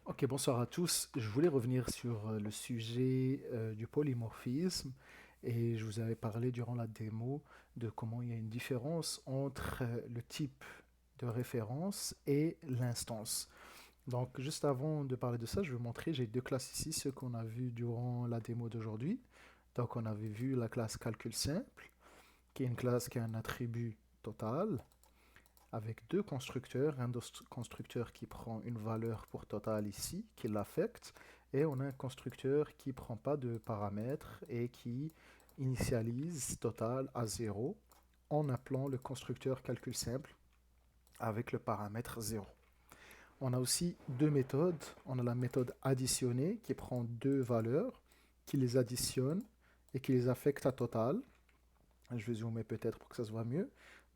Ok, bonsoir à tous. Je voulais revenir sur le sujet du polymorphisme et je vous avais parlé durant la démo de comment il y a une différence entre le type de référence et l'instance. Donc, juste avant de parler de ça, je vais vous montrer, j'ai deux classes ici, ce qu'on a vu durant la démo d'aujourd'hui. Donc, on avait vu la classe calcul simple, qui est une classe qui a un attribut total avec deux constructeurs, un constructeur qui prend une valeur pour total ici, qui l'affecte, et on a un constructeur qui ne prend pas de paramètres et qui initialise total à 0 en appelant le constructeur calcul simple avec le paramètre 0. On a aussi deux méthodes. On a la méthode additionnée qui prend deux valeurs, qui les additionne et qui les affecte à total. Je vais zoomer peut-être pour que ça se voit mieux.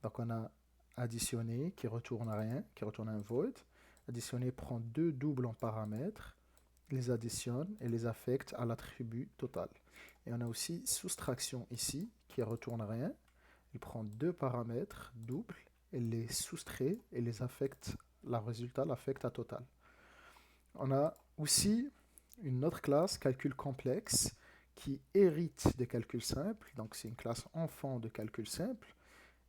Donc on a additionné qui retourne rien, qui retourne un void. Additionné prend deux doubles en paramètres, les additionne et les affecte à l'attribut total. Et on a aussi soustraction ici qui retourne rien. Il prend deux paramètres doubles, et les soustrait et les affecte, le résultat l'affecte à total. On a aussi une autre classe, calcul complexe, qui hérite des calculs simples. Donc c'est une classe enfant de calcul simple.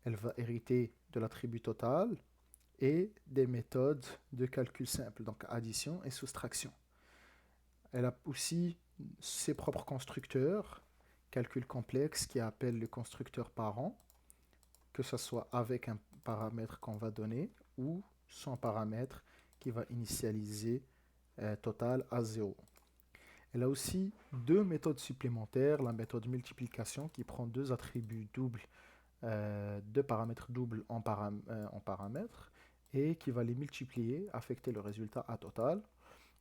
Elle va hériter de l'attribut total et des méthodes de calcul simple, donc addition et soustraction. Elle a aussi ses propres constructeurs, calcul complexe, qui appelle le constructeur parent, que ce soit avec un paramètre qu'on va donner ou sans paramètre qui va initialiser total à 0. Elle a aussi deux méthodes supplémentaires, la méthode multiplication qui prend deux attributs doubles, deux paramètres doubles en paramètres et qui va les multiplier, affecter le résultat à total.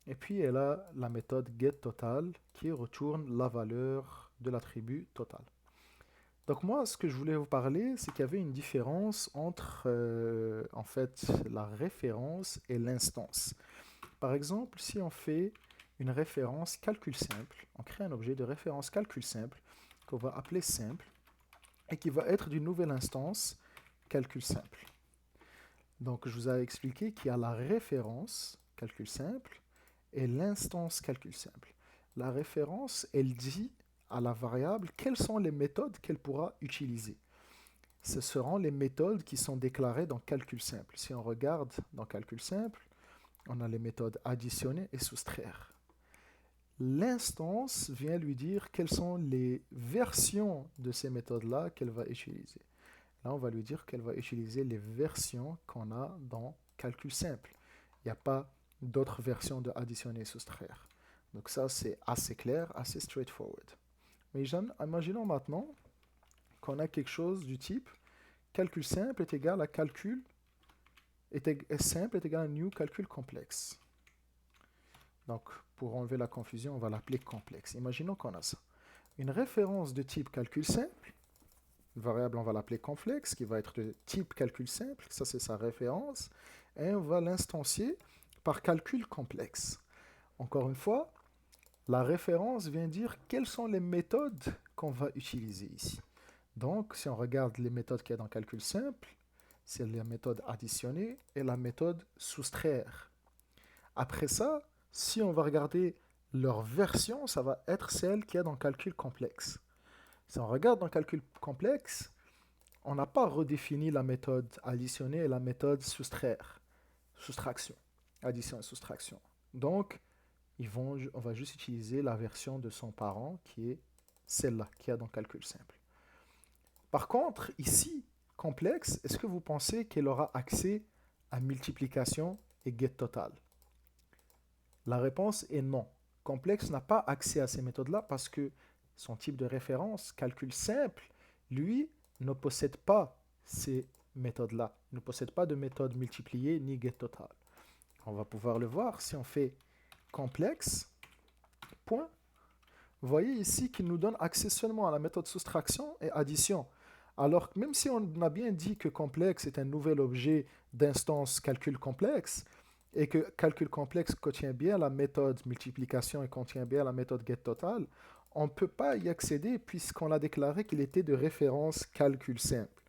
Et puis elle a la méthode getTotal qui retourne la valeur de l'attribut total. Donc moi, ce que je voulais vous parler, c'est qu'il y avait une différence entre en fait la référence et l'instance. Par exemple, si on fait une référence calcul simple, on crée un objet de référence calcul simple qu'on va appeler simple et qui va être d'une nouvelle instance calcul simple. Donc je vous ai expliqué qu'il y a la référence calcul simple et l'instance calcul simple. La référence, elle dit à la variable quelles sont les méthodes qu'elle pourra utiliser. Ce seront les méthodes qui sont déclarées dans calcul simple. Si on regarde dans calcul simple, on a les méthodes additionner et soustraire. L'instance vient lui dire quelles sont les versions de ces méthodes-là qu'elle va utiliser. Là, on va lui dire qu'elle va utiliser les versions qu'on a dans calcul simple. Il n'y a pas d'autres versions de additionner et soustraire. Donc ça, c'est assez clair, assez straightforward. Mais imaginons maintenant qu'on a quelque chose du type calcul simple est égal à calcul simple est égal à new calcul complexe. Donc, pour enlever la confusion, on va l'appeler complexe. Imaginons qu'on a ça. Une référence de type calcul simple, une variable, on va l'appeler complexe, qui va être de type calcul simple, ça c'est sa référence, et on va l'instancier par calcul complexe. Encore une fois, la référence vient dire quelles sont les méthodes qu'on va utiliser ici. Donc, si on regarde les méthodes qu'il y a dans calcul simple, c'est la méthode additionner et la méthode soustraire. Après ça, si on va regarder leur version, ça va être celle qu'il y a dans calcul complexe. Si on regarde dans calcul complexe, on n'a pas redéfini la méthode additionner et la méthode soustraire. Soustraction. Addition et soustraction. Donc, on va juste utiliser la version de son parent qui est celle-là, qui a dans calcul simple. Par contre, ici, complexe, est-ce que vous pensez qu'elle aura accès à multiplication et get total? La réponse est non. Complexe n'a pas accès à ces méthodes-là parce que son type de référence, calcul simple, lui, ne possède pas ces méthodes-là. Il ne possède pas de méthode multipliée ni get total. On va pouvoir le voir si on fait complexe, point. Vous voyez ici qu'il nous donne accès seulement à la méthode soustraction et addition. Alors que même si on a bien dit que complexe est un nouvel objet d'instance calcul complexe, et que calcul complexe contient bien la méthode multiplication et contient bien la méthode getTotal, on ne peut pas y accéder puisqu'on a déclaré qu'il était de référence calcul simple.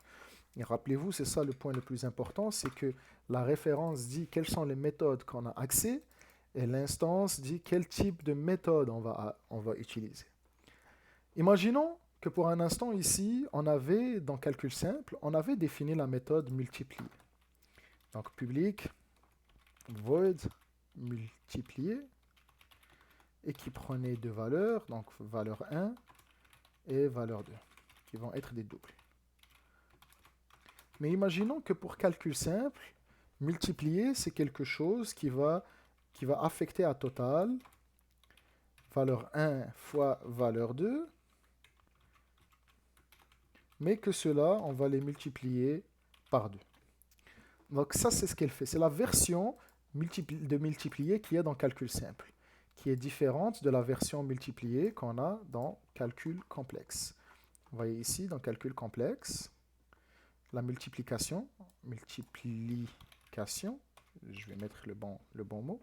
Et rappelez-vous, c'est ça le point le plus important, c'est que la référence dit quelles sont les méthodes qu'on a accès, et l'instance dit quel type de méthode on va utiliser. Imaginons que pour un instant ici, on avait, dans calcul simple, on avait défini la méthode multiplier. Donc public void multiplier et qui prenait deux valeurs, donc valeur 1 et valeur 2, qui vont être des doubles. Mais imaginons que pour calcul simple, multiplier, c'est quelque chose qui va affecter à total valeur 1 fois valeur 2, mais que cela, on va les multiplier par 2. Donc ça, c'est ce qu'elle fait. C'est la version de multiplier qui est dans calcul simple, qui est différente de la version multipliée qu'on a dans calcul complexe. Vous voyez ici, dans calcul complexe, la multiplication, je vais mettre le bon mot,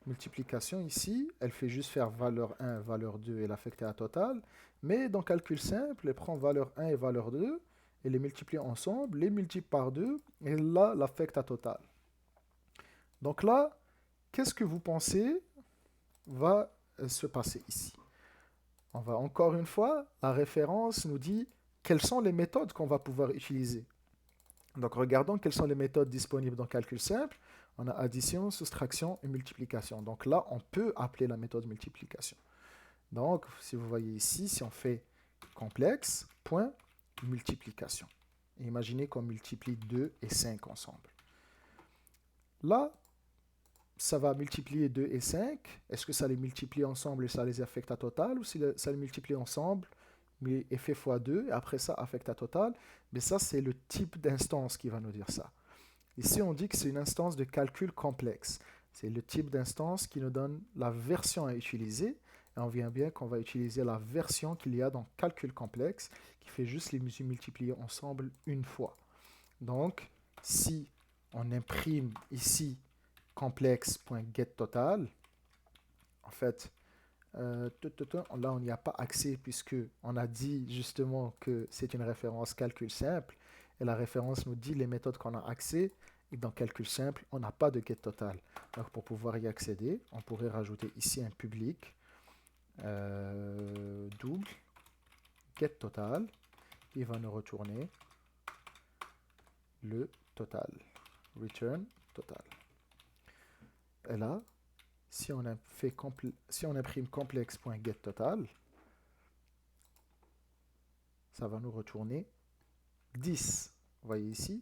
multiplication ici, elle fait juste faire valeur 1, valeur 2 et l'affecter à total, mais dans calcul simple, elle prend valeur 1 et valeur 2, et les multiplie ensemble, les multiplie par 2, et là, l'affecte à total. Donc là, qu'est-ce que vous pensez va se passer ici? On va encore une fois, la référence nous dit quelles sont les méthodes qu'on va pouvoir utiliser. Donc regardons quelles sont les méthodes disponibles dans calcul simple. On a addition, soustraction et multiplication. Donc là, on peut appeler la méthode multiplication. Donc, si vous voyez ici, si on fait complexe, point, multiplication. Et imaginez qu'on multiplie 2 et 5 ensemble. Là, ça va multiplier 2 et 5. Est-ce que ça les multiplie ensemble et ça les affecte à total, ou si ça les multiplie ensemble mais et fait fois 2 et après ça affecte à total? Mais ça, c'est le type d'instance qui va nous dire ça. Ici, on dit que c'est une instance de calcul complexe. C'est le type d'instance qui nous donne la version à utiliser. Et on vient bien qu'on va utiliser la version qu'il y a dans calcul complexe, qui fait juste les multiplier ensemble une fois. Donc, si on imprime ici complexe.getTotal, en fait, là, on n'y a pas accès puisque on a dit justement que c'est une référence calcul simple. Et la référence nous dit les méthodes qu'on a accès. Et dans calcul simple, on n'a pas de getTotal. Donc, pour pouvoir y accéder, on pourrait rajouter ici un public double getTotal qui va nous retourner le total. Return total. Et là, si on imprime complexe.getTotal, ça va nous retourner 10. Vous voyez ici,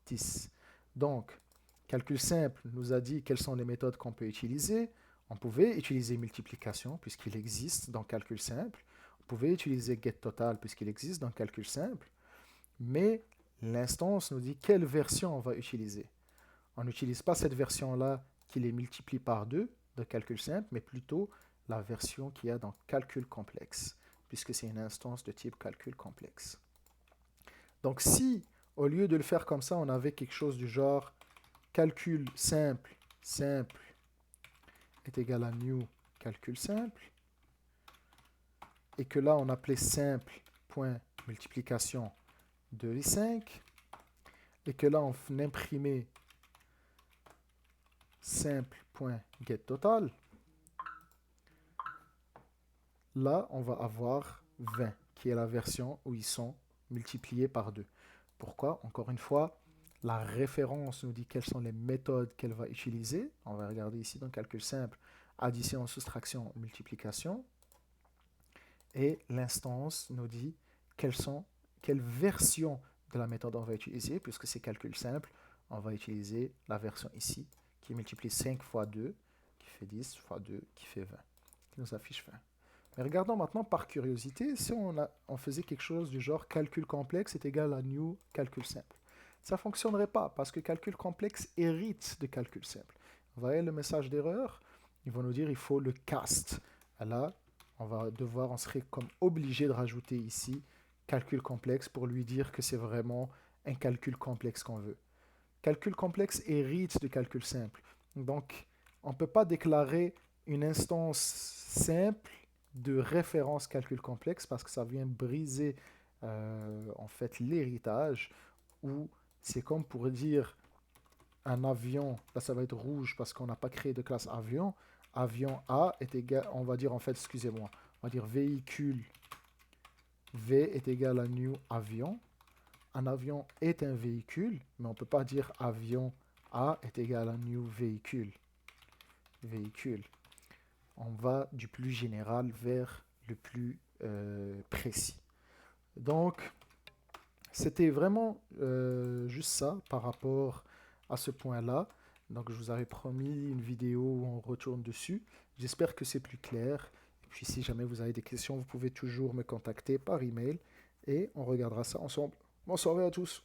10. Donc, calcul simple nous a dit quelles sont les méthodes qu'on peut utiliser. On pouvait utiliser multiplication puisqu'il existe dans calcul simple. On pouvait utiliser getTotal puisqu'il existe dans calcul simple. Mais l'instance nous dit quelle version on va utiliser. On n'utilise pas cette version-là qui les multiplie par 2 de calcul simple, mais plutôt la version qu'il y a dans calcul complexe, puisque c'est une instance de type calcul complexe. Donc si, au lieu de le faire comme ça, on avait quelque chose du genre calcul simple est égal à new calcul simple, et que là on appelait simple point multiplication 2 et 5, et que là on imprimait simple.getTotal, là on va avoir 20, qui est la version où ils sont multipliés par 2. Pourquoi? Encore une fois, la référence nous dit quelles sont les méthodes qu'elle va utiliser. On va regarder ici dans calcul simple, addition, soustraction, multiplication. Et l'instance nous dit quelle version de la méthode on va utiliser, puisque c'est calcul simple. On va utiliser la version ici, qui multiplie 5 fois 2, qui fait 10, fois 2, qui fait 20, qui nous affiche 20. Mais regardons maintenant par curiosité, si on faisait quelque chose du genre calcul complexe est égal à new calcul simple. Ça ne fonctionnerait pas, parce que calcul complexe hérite de calcul simple. Vous voyez le message d'erreur? Ils vont nous dire il faut le cast. Là, on serait comme obligé de rajouter ici calcul complexe pour lui dire que c'est vraiment un calcul complexe qu'on veut. Calcul complexe hérite de calcul simple. Donc, on ne peut pas déclarer une instance simple de référence calcul complexe parce que ça vient briser en fait l'héritage, ou c'est comme pour dire un avion, là ça va être rouge parce qu'on n'a pas créé de classe avion. Avion A est égal, on va dire en fait, excusez-moi, on va dire véhicule V est égal à new avion. Un avion est un véhicule, mais on ne peut pas dire avion A est égal à new véhicule. Véhicule. On va du plus général vers le plus précis. Donc, c'était vraiment juste ça par rapport à ce point-là. Donc, je vous avais promis une vidéo où on retourne dessus. J'espère que c'est plus clair. Et puis, si jamais vous avez des questions, vous pouvez toujours me contacter par email et on regardera ça ensemble. Bonne soirée à tous.